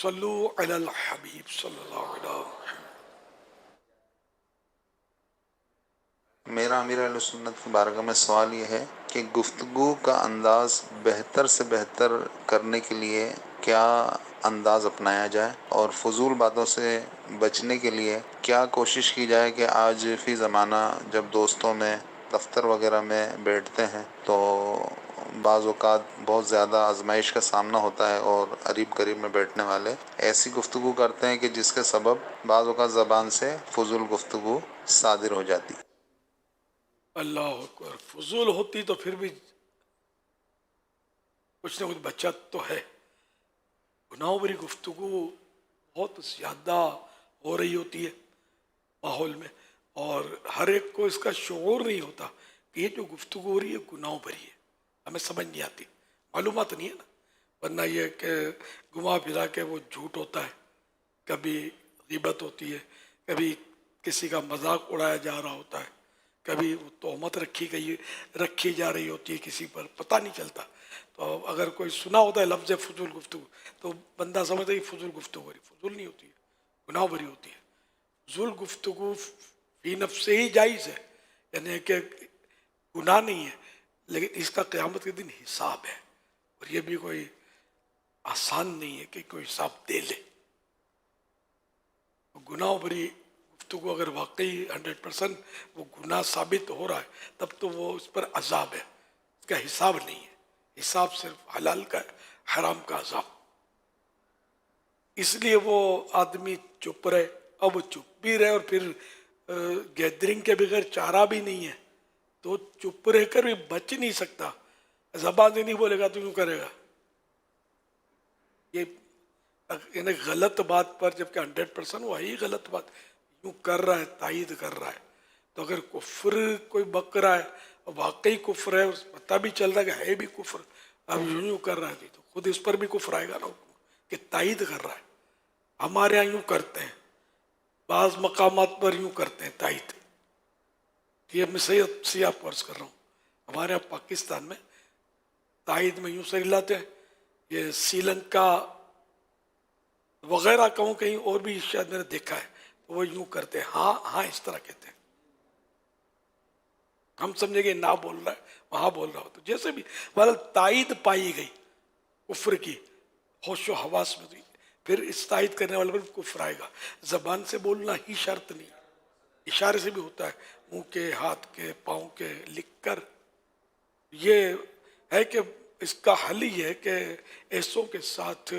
صلو علی الحبیب صلی اللہ علیہ وسلم۔ میرا امیر اہل سنت کی بارگاہ میں سوال یہ ہے کہ گفتگو کا انداز بہتر سے بہتر کرنے کے لیے کیا انداز اپنایا جائے، اور فضول باتوں سے بچنے کے لیے کیا کوشش کی جائے کہ آج فی زمانہ جب دوستوں میں دفتر وغیرہ میں بیٹھتے ہیں تو بعض اوقات بہت زیادہ آزمائش کا سامنا ہوتا ہے اور قریب قریب میں بیٹھنے والے ایسی گفتگو کرتے ہیں کہ جس کے سبب بعض اوقات زبان سے فضول گفتگو صادر ہو جاتی۔ اللہ اکبر، فضول ہوتی تو پھر بھی کچھ نہ کچھ بچت تو ہے۔ گناہوں بری گفتگو بہت زیادہ ہو رہی ہوتی ہے ماحول میں، اور ہر ایک کو اس کا شعور نہیں ہوتا کہ یہ جو گفتگو ہو رہی ہے گناہوں بری ہے، ہمیں سمجھ نہیں آتی، معلومات نہیں ہے نا۔ ورنہ یہ کہ گھما پھرا کے وہ جھوٹ ہوتا ہے، کبھی غیبت ہوتی ہے، کبھی کسی کا مذاق اڑایا جا رہا ہوتا ہے، کبھی وہ تہمت رکھی جا رہی ہوتی ہے کسی پر، پتہ نہیں چلتا۔ تو اگر کوئی سنا ہوتا ہے لفظ فضول گفتگو تو بندہ سمجھتا ہے کہ فضول گفتگو ہو رہی، فضول نہیں ہوتی ہے، گناہ بری ہوتی ہے۔ فضول گفتگو فی نفس سے ہی جائز ہے، یعنی کہ گناہ نہیں ہے، لیکن اس کا قیامت کے دن حساب ہے، اور یہ بھی کوئی آسان نہیں ہے کہ کوئی حساب دے لے۔ گناہ بری گفتگو اگر واقعی 100% وہ گناہ ثابت ہو رہا ہے تب تو وہ اس پر عذاب ہے، اس کا حساب نہیں ہے، حساب صرف حلال کا ہے، حرام کا عذاب۔ اس لیے وہ آدمی چپ رہے، اب وہ چپ بھی رہے اور پھر گیدرنگ کے بغیر چارہ بھی نہیں ہے تو چپ رہ کر بھی بچ نہیں سکتا، زبان سے نہیں بولے گا تو یوں کرے گا، یہ یعنی غلط بات پر، جبکہ 100% وہ ہی غلط بات یوں کر رہا ہے، تائید کر رہا ہے۔ تو اگر کفر کوئی بک رہا ہے اور واقعی کفر ہے، پتہ بھی چل رہا ہے کہ ہے بھی کفر، اب یوں کر رہا ہے تو خود اس پر بھی کفر آئے گا نا، کہ تائید کر رہا ہے۔ ہمارے یہاں یوں کرتے ہیں، بعض مقامات پر یوں کرتے ہیں تائید، یہ میں صحیح آپ کو عرض کر رہا ہوں، ہمارے یہاں پاکستان میں تائید میں یوں سے لاتے ہیں، یہ سری لنکا وغیرہ کہوں، کہیں اور بھی شاید میں نے دیکھا ہے، تو وہ یوں کرتے ہیں، ہاں ہاں اس طرح کہتے ہیں، ہم سمجھے کہ نہ بول رہا ہے وہاں بول رہا ہو، تو جیسے بھی بہرحال تائید پائی گئی کفر کی ہوش و حواس میں، پھر اس تائید کرنے والے پر کفر آئے گا۔ زبان سے بولنا ہی شرط نہیں، اشارے سے بھی ہوتا ہے، منہ کے، ہاتھ کے، پاؤں کے، لکھ کر۔ یہ ہے کہ اس کا حل یہ ہے کہ ایسوں کے ساتھ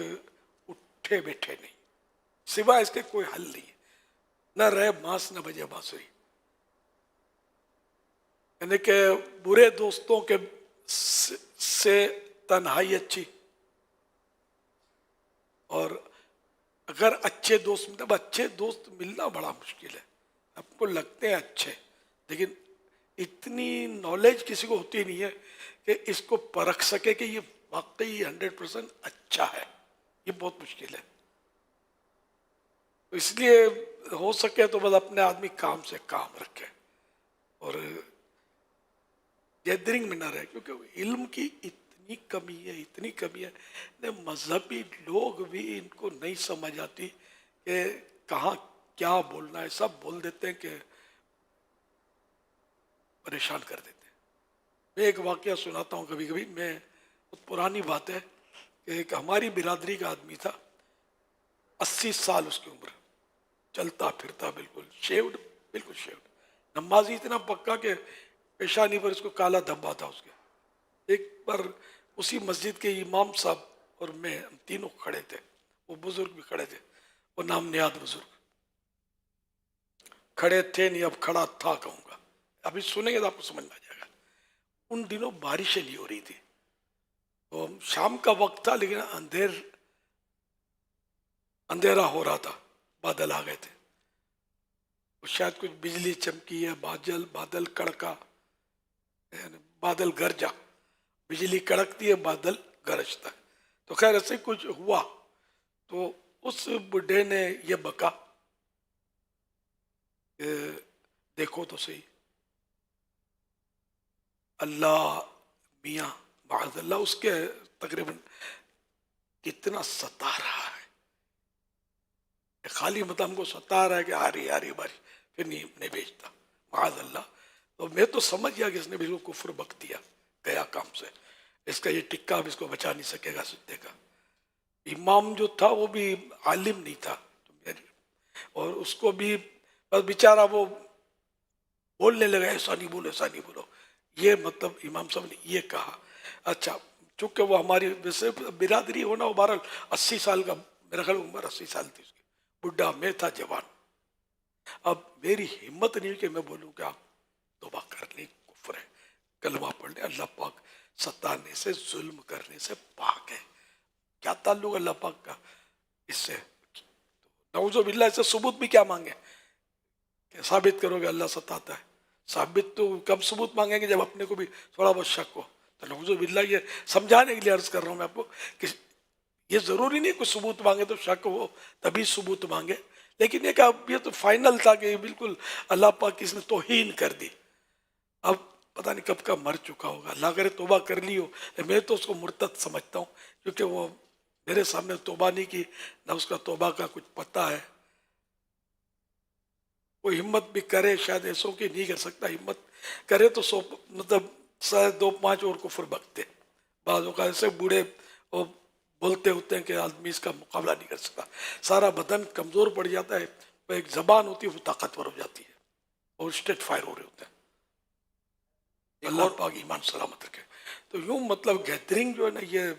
اٹھے بیٹھے نہیں، سوائے اس کے کوئی حل نہیں ہے، نہ رہے ماس نہ بجے بانسری، یعنی کہ برے دوستوں کے سے تنہائی اچھی، اور اگر اچھے دوست ملتے، اب اچھے دوست ملنا بڑا مشکل ہے، آپ کو لگتے ہیں اچھے لیکن اتنی نالج کسی کو ہوتی نہیں ہے کہ اس کو پرکھ سکے کہ یہ واقعی 100% اچھا ہے، یہ بہت مشکل ہے۔ تو اس لیے ہو سکے تو بس اپنے آدمی کام سے کام رکھے اور گیدرنگ میں نہ رہے، کیونکہ علم کی اتنی کمی ہے، اتنی کمی ہے، مذہبی لوگ بھی ان کو نہیں سمجھ آتی کہ کہاں کیا بولنا ہے، سب بول دیتے ہیں کہ پریشان کر دیتے ہیں۔ میں ایک واقعہ سناتا ہوں کبھی کبھی، میں بہت پرانی بات ہے کہ ایک ہماری برادری کا آدمی تھا، 80 سال اس کی عمر، چلتا پھرتا بالکل شیوڈ، بالکل شیوڈ، نمازی اتنا پکا کہ پیشانی پر اس کو کالا دھبا تھا اس کے۔ ایک بار اسی مسجد کے امام صاحب اور میں، ہم تینوں کھڑے تھے، وہ بزرگ بھی کھڑے تھے، وہ نام نیاد بزرگ کھڑے تھے، نہیں اب کھڑا تھا کہوں گا، ابھی سنیں گے تو آپ کو سمجھ میں آ جائے گا۔ ان دنوں بارشیں نہیں ہو رہی تھی، تو شام کا وقت تھا لیکن اندھیرا ہو رہا تھا، بادل آ گئے تھے، شاید کچھ بجلی چمکی ہے، بادل کڑکا، یعنی بادل گرجا، بجلی کڑکتی ہے، بادل گرجتا ہے، تو خیر ایسے کچھ ہوا۔ تو اس بڈھے نے یہ بکا کہ دیکھو تو صحیح، اللہ میاں معاذ اللہ اس کے تقریباً کتنا ستا رہا ہے، خالی مطلب ہم کو ستا رہا ہے کہ آ رہی باری، پھر نہیں بھیجتا معاذ اللہ. تو میں تو سمجھ گیا کہ اس نے بھی کفر بک دیا، گیا کام سے، اس کا یہ ٹکا اب اس کو بچا نہیں سکے گا سجدے کا. امام جو تھا وہ بھی عالم نہیں تھا، اور اس کو بھی بس بیچارہ وہ بولنے لگا ایسا نہیں بولو ایسا نہیں بولو. یہ مطلب امام صاحب نے یہ کہا. اچھا چونکہ وہ ہماری ویسے برادری ہونا، وہ بہرحال 80 سال کا، میرا خیال عمر 80 سال تھی اس کی، بڈھا میں تھا جوان. اب میری ہمت نہیں کہ میں بولوں کہ آپ توبہ کر لیں، کفر ہے، کلمہ پڑھ لیں، اللہ پاک ستانے سے ظلم کرنے سے پاک ہے. کیا تعلق اللہ پاک کا اس سے؟ نعوذ باللہ اس سے ثبوت بھی کیا مانگے کہ ثابت کرو کہ اللہ ستاتا ہے؟ ثابت تو کب ثبوت مانگیں گے جب اپنے کو بھی تھوڑا بہت شک ہو. تو نعوذ باللہ یہ سمجھانے کے لیے عرض کر رہا ہوں میں آپ کو کہ یہ ضروری نہیں کوئی ثبوت مانگے تو شک ہو تبھی ثبوت مانگے، لیکن یہ کہ اب یہ تو فائنل تھا کہ بالکل اللہ پاک کی اس نے توہین کر دی. اب پتہ نہیں کب کا مر چکا ہوگا، اللہ کرے توبہ کر لی ہو. میں تو اس کو مرتد سمجھتا ہوں، کیونکہ وہ میرے سامنے توبہ نہیں کی، نہ اس کا توبہ کا کچھ پتہ ہے. کوئی ہمت بھی کرے شاید ایسوں کی نہیں کر سکتا، ہمت کرے تو مطلب 2-5 اور کفر بکتے. بعضوں کا ایسے بوڑھے وہ بولتے ہوتے ہیں کہ آدمی اس کا مقابلہ نہیں کر سکتا، سارا بدن کمزور پڑ جاتا ہے، ایک زبان ہوتی ہے وہ طاقتور ہو جاتی ہے اور اسٹیٹ فائر ہو رہے ہوتے ہیں. اللہ پاک ایمان سلامت رکھے. تو یوں مطلب گیدرنگ جو ہے نا، یہ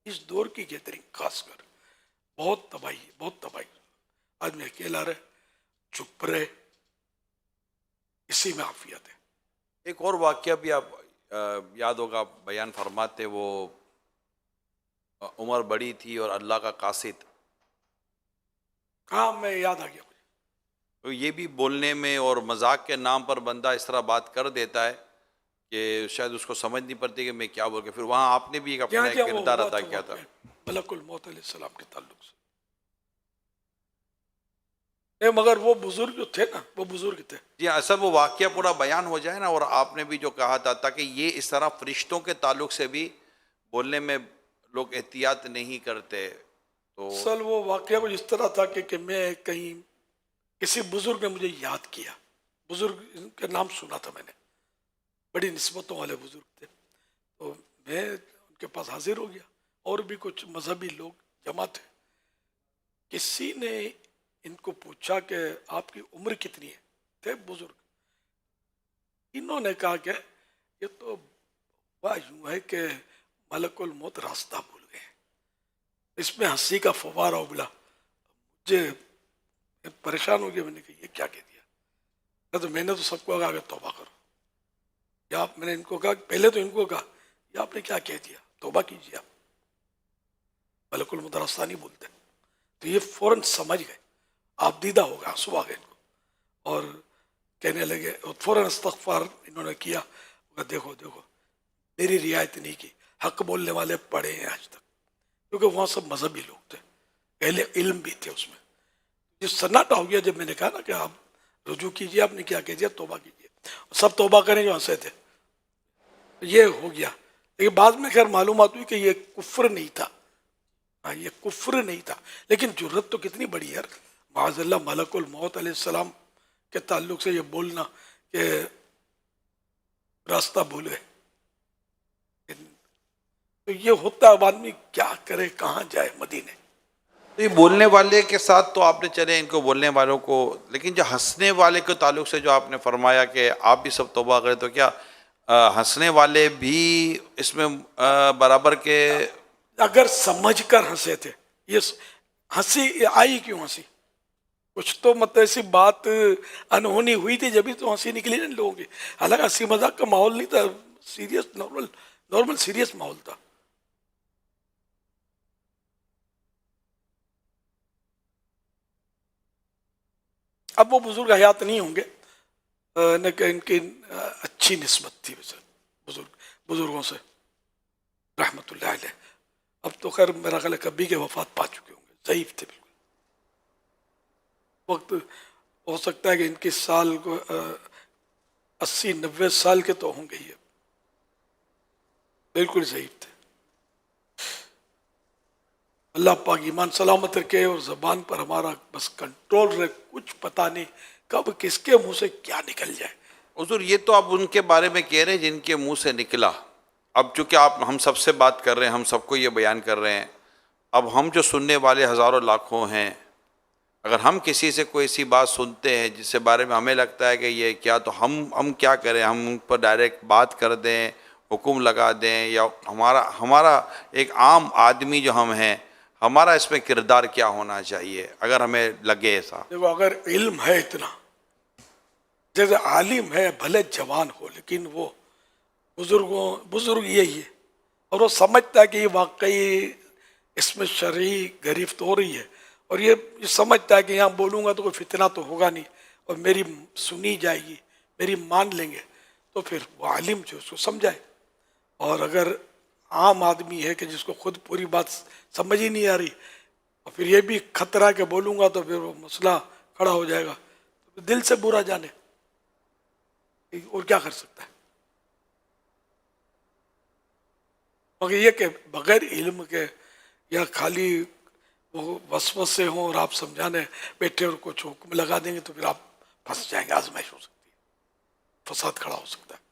اس دور کی گیدرنگ خاص کر بہت تباہی، بہت تباہی. آدمی اکیلا رہے، چپ رہے، اسی میں عافیت ہے. ایک اور واقعہ بھی آپ یاد ہوگا بیان فرماتے، وہ عمر بڑی تھی اور اللہ کا قاصد. ہاں میں یاد آ گیا مجھے. تو یہ بھی بولنے میں اور مذاق کے نام پر بندہ اس طرح بات کر دیتا ہے کہ شاید اس کو سمجھ نہیں پڑتی کہ میں کیا بول کے. پھر وہاں آپ نے بھی ایک اپنا ایک کردار ادا کیا تھا ملک الموت علیہ السلام کے تعلق سے. مگر وہ بزرگ جو تھے نا، وہ بزرگ تھے. جی اصل وہ واقعہ پورا بیان ہو جائے نا. اور آپ نے بھی جو کہا تھا تاکہ یہ اس طرح فرشتوں کے تعلق سے بھی بولنے میں لوگ احتیاط نہیں کرتے. تو اصل وہ واقعہ کچھ اس طرح تھا کہ میں کہیں کسی بزرگ نے مجھے یاد کیا، بزرگ کا نام سنا تھا میں نے، بڑی نسبتوں والے بزرگ تھے. تو میں ان کے پاس حاضر ہو گیا، اور بھی کچھ مذہبی لوگ جمع تھے. کسی نے ان کو پوچھا کہ آپ کی عمر کتنی ہے؟ تھے بزرگ. انہوں نے کہا کہ یہ تو یوں ہے کہ ملک الموت راستہ بھول گئے. اس میں ہنسی کا فوارہ ابلا. مجھے پریشان ہو گیا، میں نے کہا یہ کیا کہہ دیا؟ تو میں نے تو سب کو کہا کہ توبہ کرو. یا میں نے ان کو کہا، پہلے تو ان کو کہا یہ آپ نے کیا کہہ دیا، توبہ کیجیے. آپ ملک الموت راستہ نہیں بولتے. تو یہ فوراً سمجھ گئے، آپ دیدہ ہو گیا، آنسو آ گئے ان کو، اور کہنے لگے، فوراً استغفار انہوں نے کیا. دیکھو میری رعایت نہیں کی، حق بولنے والے پڑھے ہیں آج تک، کیونکہ وہاں سب مذہبی لوگ تھے، اہل علم بھی تھے. اس میں یہ سناٹا ہو گیا جب میں نے کہا نا کہ آپ رجوع کیجیے، آپ نے کیا کہہ دیا، توبہ کیجیے. سب توبہ کریں جو ہنسے تھے. یہ ہو گیا. لیکن بعد میں خیر معلومات ہوئی کہ یہ کفر نہیں تھا. ہاں یہ کفر نہیں تھا، لیکن جرت تو کتنی بڑی ہے. معاذ اللہ ملک الموت علیہ السلام کے تعلق سے یہ بولنا کہ راستہ بھول گئے. تو یہ ہوتا ہے، اب آدمی کیا کرے، کہاں جائے مدینے. یہ بولنے والے کے ساتھ تو آپ نے چلے ان کو بولنے والوں کو، لیکن جو ہنسنے والے کے تعلق سے جو آپ نے فرمایا کہ آپ بھی سب توبہ کریں، تو کیا ہنسنے والے بھی اس میں برابر کے؟ اگر سمجھ کر ہنسے تھے، یہ ہنسی آئی کیوں ہنسی؟ کچھ تو مطلب ایسی بات انہونی ہوئی تھی جبھی تو ہنسی نکلی نا لوگوں کی. حالانکہ ہنسی مذاق کا ماحول نہیں تھا، سیریس نارمل سیریس ماحول تھا. اب وہ بزرگ حیات نہیں ہوں گے، نہ کہ ان کی اچھی نسبت تھی ویسے بزرگوں سے رحمت اللہ علیہ. اب تو خیر میرا خیال ہے کبھی کے وفات پا چکے ہوں گے، ضعیف تھے بالکل. وقت ہو سکتا ہے کہ ان کی سال کو 80-90 سال کے تو ہوں گے، یہ بالکل ضعیف تھے. اللہ پاک ایمان سلامت رکھے اور زبان پر ہمارا بس کنٹرول رہے، کچھ پتہ نہیں کب کس کے منہ سے کیا نکل جائے. حضور یہ تو آپ ان کے بارے میں کہہ رہے ہیں جن کے منہ سے نکلا. اب چونکہ آپ ہم سب سے بات کر رہے ہیں، ہم سب کو یہ بیان کر رہے ہیں، اب ہم جو سننے والے ہزاروں لاکھوں ہیں، اگر ہم کسی سے کوئی ایسی بات سنتے ہیں جس سے بارے میں ہمیں لگتا ہے کہ یہ کیا، تو ہم کیا کریں؟ ہم ان پر ڈائریکٹ بات کر دیں، حکم لگا دیں، یا ہمارا ایک عام آدمی جو ہم ہیں، ہمارا اس میں کردار کیا ہونا چاہیے اگر ہمیں لگے ایسا؟ دیکھو اگر علم ہے اتنا، جیسے عالم ہے بھلے جوان ہو لیکن وہ بزرگ یہی ہے، اور وہ سمجھتا ہے کہ یہ واقعی اس میں شرعی گرفت ہو رہی ہے، اور یہ سمجھتا ہے کہ یہاں بولوں گا تو کوئی فتنہ تو ہوگا نہیں اور میری سنی جائے گی، میری مان لیں گے، تو پھر وہ عالم جو اس کو سمجھائے. اور اگر عام آدمی ہے کہ جس کو خود پوری بات سمجھ ہی نہیں آ رہی اور پھر یہ بھی خطرہ کہ بولوں گا تو پھر وہ مسئلہ کھڑا ہو جائے گا، تو دل سے برا جانے اور کیا کر سکتا ہے. مگر یہ کہ بغیر علم کے یا خالی وہ وسوسے ہوں اور آپ سمجھانے بیٹھے اور کچھ حکم لگا دیں گے تو پھر آپ پھنس جائیں گے، آزمائش ہو سکتی ہے، فساد کھڑا ہو سکتا ہے.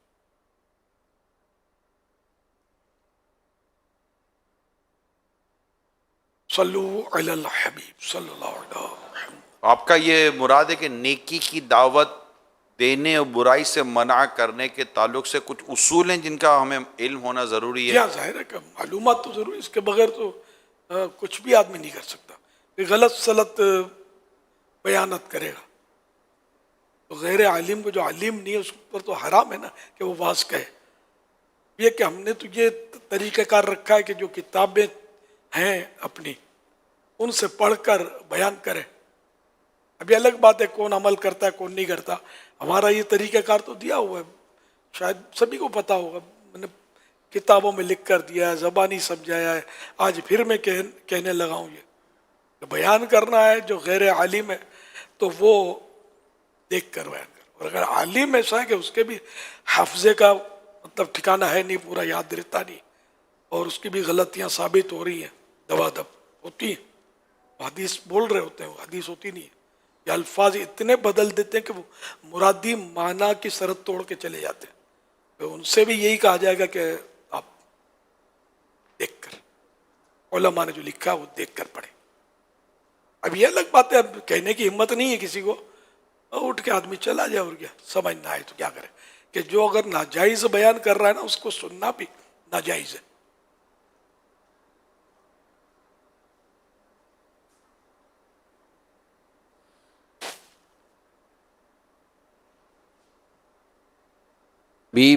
صلو علی الحبیب صلی اللہ علیہ وسلم. آپ کا یہ مراد ہے کہ نیکی کی دعوت دینے اور برائی سے منع کرنے کے تعلق سے کچھ اصول ہیں جن کا ہمیں علم ہونا ضروری ہے؟ کیا ظاہر ہے کہ معلومات تو ضروری، اس کے بغیر تو کچھ بھی آدمی نہیں کر سکتا. کہ غلط سلط بیانت کرے گا تو غیر عالم کو، جو عالم نہیں ہے اس پر تو حرام ہے نا کہ وہ واز کہے. یہ کہ ہم نے تو یہ طریقہ کار رکھا ہے کہ جو کتابیں ہیں اپنی ان سے پڑھ کر بیان کرے. ابھی الگ بات ہے کون عمل کرتا ہے کون نہیں کرتا، ہمارا یہ طریقہ کار تو دیا ہوا ہے، شاید سبھی کو پتا ہوگا، میں نے کتابوں میں لکھ کر دیا ہے، زبانی سمجھایا ہے، آج پھر میں کہنے لگا ہوں یہ کہ بیان کرنا ہے. جو غیر عالم ہے تو وہ دیکھ کر بیان کر، اور اگر عالم ایسا ہے کہ اس کے بھی حافظے کا مطلب ٹھکانہ ہے نہیں، پورا یاد رہتا نہیں، اور اس کی بھی غلطیاں ثابت ہو رہی ہیں، دبا دب ہوتی ہیں، حدیث بول رہے ہوتے ہیں وہ حدیث ہوتی نہیں ہے، یا الفاظ اتنے بدل دیتے ہیں کہ وہ مرادی معنی کی شرط توڑ کے چلے جاتے ہیں. تو ان سے بھی یہی کہا جائے گا کہ آپ دیکھ کر، علماء نے جو لکھا وہ دیکھ کر پڑھیں. اب یہ الگ بات ہے، اب کہنے کی ہمت نہیں ہے کسی کو، اٹھ کے آدمی چلا جائے، اور کیا سمجھ نہ آئے تو کیا کرے. کہ جو اگر ناجائز بیان کر رہا ہے نا اس کو سننا بھی ناجائز ہے. بھی